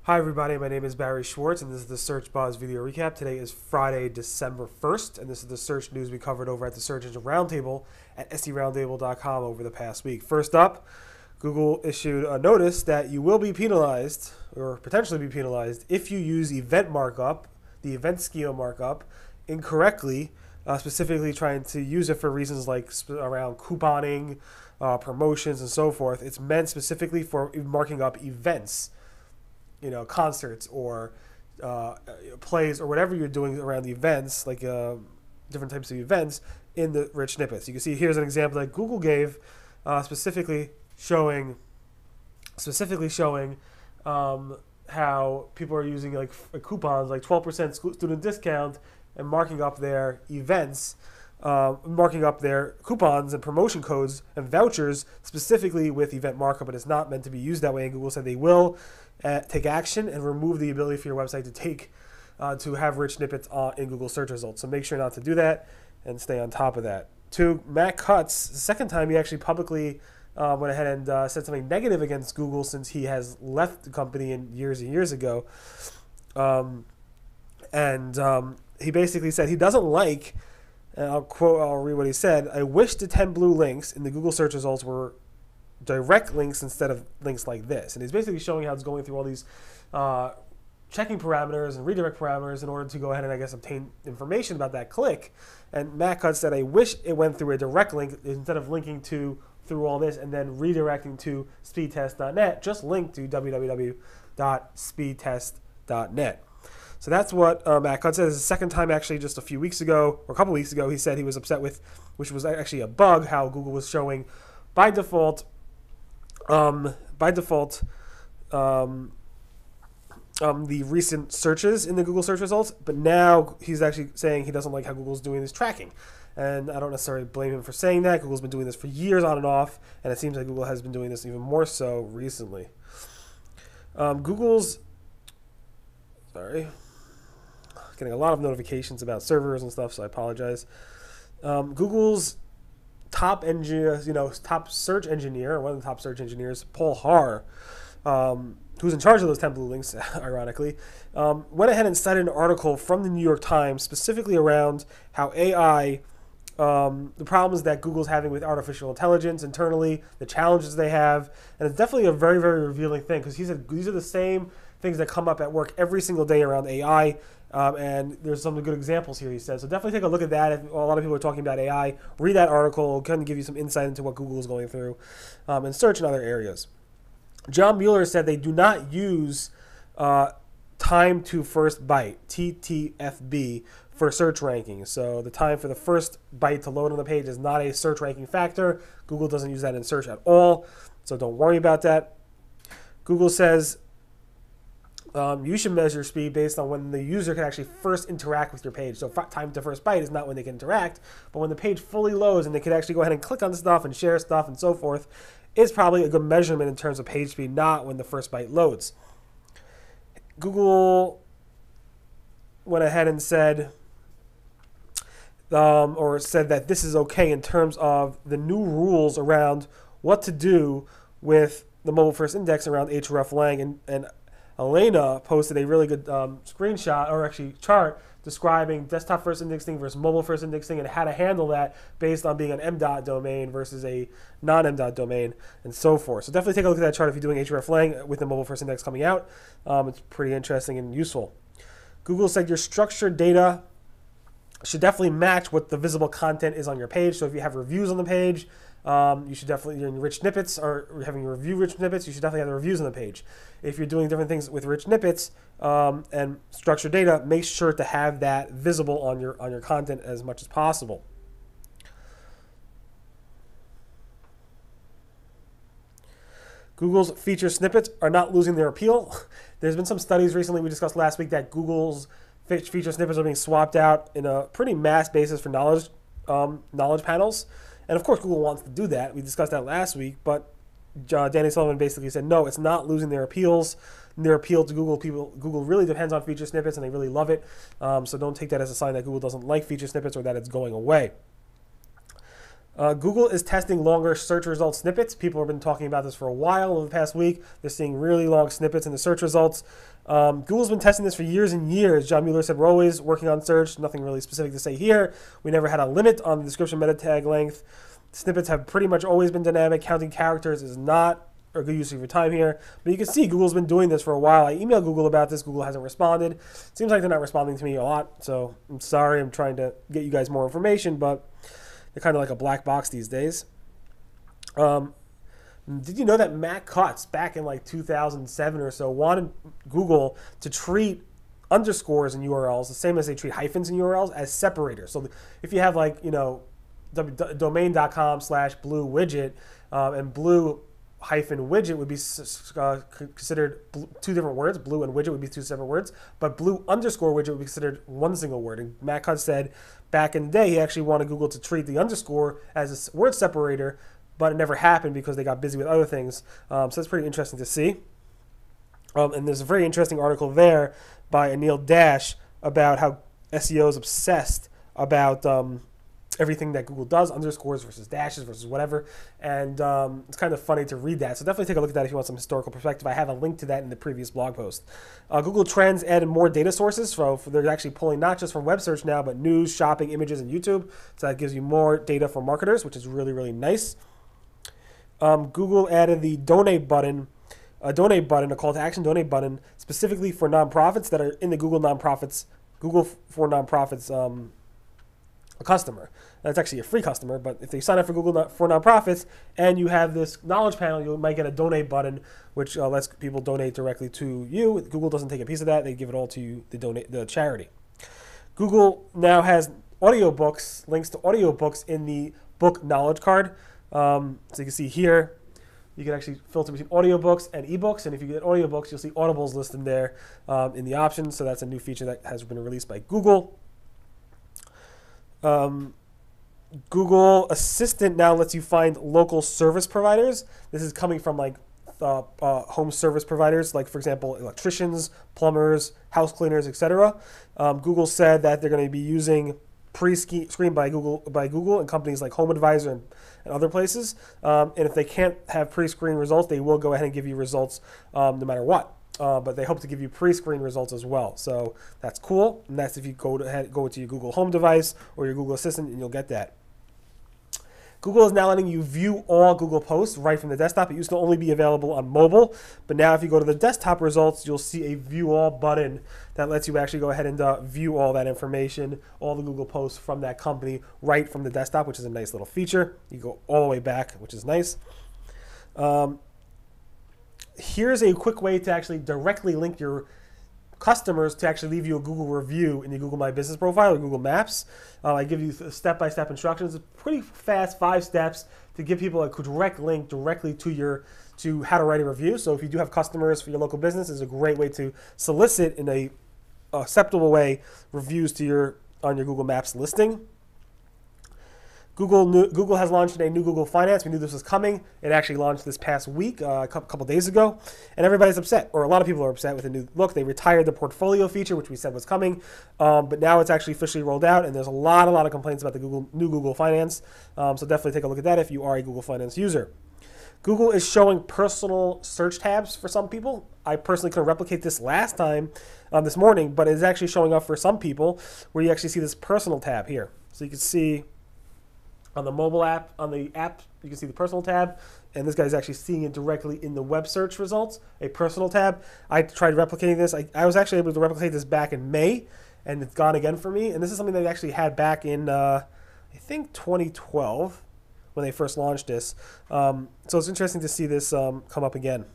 Hi everybody, my name is Barry Schwartz and this is the Search Buzz video recap. Today is Friday, December 1st, and this is the search news we covered over at the Search Engine Roundtable at seroundtable.com over the past week. First up, Google issued a notice that you will be penalized, or potentially be penalized, if you use event markup, the event schema markup, incorrectly, specifically trying to use it for reasons like around couponing, promotions, and so forth. It's meant specifically for marking up events, concerts or plays or whatever you're doing around the events, like different types of events in the rich snippets. You can see here's an example that Google gave, specifically showing how people are using like coupons, like 12% student discount, and marking up their events, marking up their coupons and promotion codes and vouchers specifically with event markup, but it's not meant to be used that way. And Google said they will take action and remove the ability for your website to have rich snippets in Google search results. So make sure not to do that and stay on top of that. Two, Matt Cutts, the second time he actually publicly went ahead and said something negative against Google since he has left the company years and years ago. He basically said he doesn't like, and I'll read what he said, "I wish the 10 blue links in the Google search results were direct links instead of links like this." And he's basically showing how it's going through all these checking parameters and redirect parameters in order to go ahead and, I guess, obtain information about that click. And Matt Cutts said, "I wish it went through a direct link instead of linking through all this and then redirecting to speedtest.net. Just link to www.speedtest.net." So that's what Matt Cutts said. It's the second time, actually, just a few weeks ago, or a couple weeks ago, he said he was upset with, which was actually a bug, how Google was showing by default the recent searches in the Google search results, but now he's actually saying he doesn't like how Google's doing this tracking. And I don't necessarily blame him for saying that. Google's been doing this for years on and off, and it seems like Google has been doing this even more so recently. Getting a lot of notifications about servers and stuff, so I apologize. Google's top search engineer, or one of the top search engineers, Paul Har, who's in charge of those 10 blue links, ironically, went ahead and cited an article from the New York Times specifically around how AI, the problems that Google's having with artificial intelligence internally, the challenges they have, and it's definitely a very, very revealing thing, because he said these are the same things that come up at work every single day around AI, and there's some good examples here, he said. So definitely take a look at that. If a lot of people are talking about AI, read that article. It'll kind of give you some insight into what Google is going through and search in other areas. John Mueller said they do not use time to first byte, TTFB, for search ranking. So the time for the first byte to load on the page is not a search ranking factor. Google doesn't use that in search at all, so don't worry about that. Google says you should measure speed based on when the user can actually first interact with your page. So time to first byte is not when they can interact, but when the page fully loads and they can actually go ahead and click on stuff and share stuff and so forth, is probably a good measurement in terms of page speed, not when the first byte loads. Google went ahead and said, that this is okay in terms of the new rules around what to do with the mobile first index around hreflang, and Elena posted a really good screenshot, or actually chart, describing desktop first indexing versus mobile first indexing and how to handle that based on being an M.dot domain versus a non-M.dot domain and so forth. So definitely take a look at that chart if you're doing hreflang with the mobile first index coming out. It's pretty interesting and useful. Google said your structured data should definitely match what the visible content is on your page. So if you have reviews on the page, you should definitely, in rich snippets, or having review rich snippets, you should definitely have the reviews on the page. If you're doing different things with rich snippets and structured data, make sure to have that visible on your content as much as possible. Google's feature snippets are not losing their appeal. There's been some studies recently we discussed last week that Google's feature snippets are being swapped out in a pretty mass basis for knowledge panels. And of course, Google wants to do that. We discussed that last week, but Danny Sullivan basically said, no, it's not losing their appeal to Google. Google really depends on feature snippets, and they really love it. So don't take that as a sign that Google doesn't like feature snippets or that it's going away. Google is testing longer search result snippets. People have been talking about this for a while over the past week. They're seeing really long snippets in the search results. Google's been testing this for years and years. John Mueller said, we're always working on search. Nothing really specific to say here. We never had a limit on the description meta tag length. Snippets have pretty much always been dynamic. Counting characters is not a good use of your time here. But you can see Google's been doing this for a while. I emailed Google about this. Google hasn't responded. Seems like they're not responding to me a lot. So I'm sorry. I'm trying to get you guys more information, but they're kind of like a black box these days. Did you know that Matt Cutts, back in like 2007 or so, wanted Google to treat underscores in URLs the same as they treat hyphens in URLs as separators? So if you have like, domain.com/blue widget and blue hyphen widget would be considered two different words. Blue and widget would be two separate words, but blue underscore widget would be considered one single word. And Matt Cutts said back in the day he actually wanted Google to treat the underscore as a word separator, but it never happened because they got busy with other things. So that's pretty interesting to see. And there's a very interesting article there by Anil Dash about how SEO is obsessed about everything that Google does, underscores versus dashes versus whatever. And it's kind of funny to read that. So definitely take a look at that if you want some historical perspective. I have a link to that in the previous blog post. Google Trends added more data sources. So they're actually pulling not just from web search now, but news, shopping, images, and YouTube. So that gives you more data for marketers, which is really, really nice. Google added the donate button, a call to action donate button, specifically for nonprofits that are in the Google for Nonprofits a customer. That's actually a free customer, but if they sign up for Google for Nonprofits and you have this knowledge panel, you might get a donate button, which lets people donate directly to you. Google doesn't take a piece of that; they give it all to you, the charity. Google now has audiobooks, links to audiobooks in the book knowledge card. So you can see here, you can actually filter between audiobooks and ebooks, and if you get audiobooks, you'll see Audibles listed there in the options. So that's a new feature that has been released by Google. Google Assistant now lets you find local service providers. This is coming from like home service providers, like for example, electricians, plumbers, house cleaners, etc. Google said that they're going to be using pre-screened by Google and companies like Home Advisor and other places. And if they can't have pre-screened results, they will go ahead and give you results no matter what. But they hope to give you pre-screen results as well. So that's cool. And that's if you go to your Google Home device or your Google Assistant, and you'll get that. Google is now letting you view all Google posts right from the desktop. It used to only be available on mobile, but now if you go to the desktop results, you'll see a view all button that lets you actually go ahead and view all that information, all the Google posts from that company right from the desktop, which is a nice little feature. You go all the way back, which is nice. Here's a quick way to actually directly link your customers to actually leave you a Google review in your Google My Business profile or Google Maps. I give you step-by-step instructions. It's pretty fast, 5 steps to give people a direct link directly to how to write a review. So if you do have customers for your local business, it's a great way to solicit in a acceptable way reviews on your Google Maps listing. Google has launched a new Google Finance. We knew this was coming. It actually launched this past week, a couple days ago, and everybody's upset, or a lot of people are upset with the new look. They retired the portfolio feature, which we said was coming, but now it's actually officially rolled out, and there's a lot of complaints about the new Google Finance. So definitely take a look at that if you are a Google Finance user. Google is showing personal search tabs for some people. I personally couldn't replicate this last time, this morning, but it's actually showing up for some people where you actually see this personal tab here. So you can see on the mobile app, you can see the personal tab, and this guy's actually seeing it directly in the web search results, a personal tab. I tried replicating this. I was actually able to replicate this back in May, and it's gone again for me. And this is something they actually had back in, I think, 2012 when they first launched this. So it's interesting to see this come up again.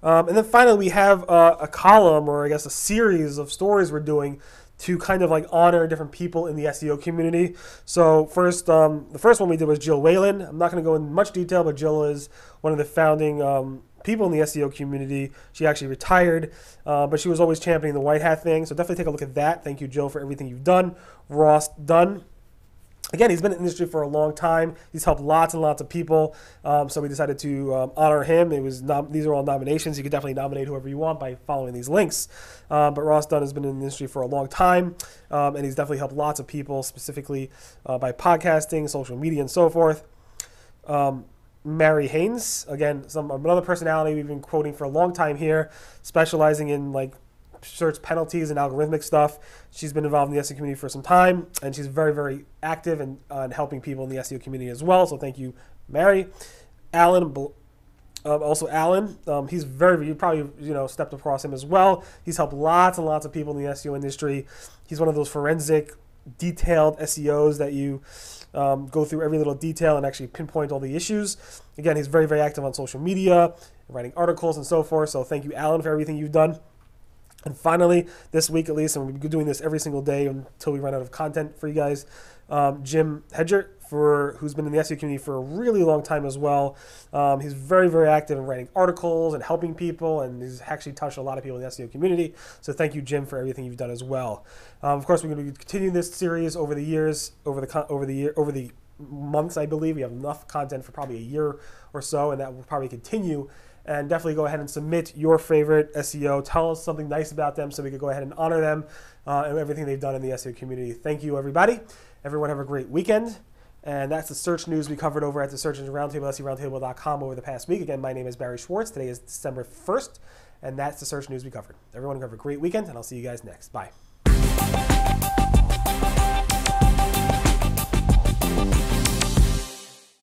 And then finally, we have a column, or I guess a series of stories we're doing to kind of like honor different people in the SEO community. So first, the first one we did was Jill Whalen. I'm not going to go into much detail, but Jill is one of the founding people in the SEO community. She actually retired, but she was always championing the white hat thing. So definitely take a look at that. Thank you, Jill, for everything you've done. Ross Dunn. Again, he's been in the industry for a long time. He's helped lots and lots of people. So we decided to honor him. These are all nominations. You can definitely nominate whoever you want by following these links. But Ross Dunn has been in the industry for a long time, and he's definitely helped lots of people, specifically by podcasting, social media, and so forth. Mary Haynes, again, another personality we've been quoting for a long time here, specializing in like search penalties and algorithmic stuff. She's been involved in the SEO community for some time, and she's very, very active in helping people in the SEO community as well. So thank you, Mary. Alan, he's you probably stepped across him as well. He's helped lots and lots of people in the SEO industry. He's one of those forensic, detailed SEOs that you go through every little detail and actually pinpoint all the issues. Again, he's very, very active on social media, writing articles and so forth. So thank you, Alan, for everything you've done. And finally, this week at least, and we'll be doing this every single day until we run out of content for you guys, Jim Hedgert, who's been in the SEO community for a really long time as well. He's very, very active in writing articles and helping people, and he's actually touched a lot of people in the SEO community. So thank you, Jim, for everything you've done as well. Of course, we're going to be continuing this series over the months. I believe we have enough content for probably a year or so, and that will probably continue. And definitely go ahead and submit your favorite SEO. Tell us something nice about them so we can go ahead and honor them and everything they've done in the SEO community. Thank you, everybody. Everyone have a great weekend. And that's the search news we covered over at the Search Engine Roundtable, SEOroundtable.com over the past week. Again, my name is Barry Schwartz. Today is December 1st, and that's the search news we covered. Everyone have a great weekend, and I'll see you guys next. Bye.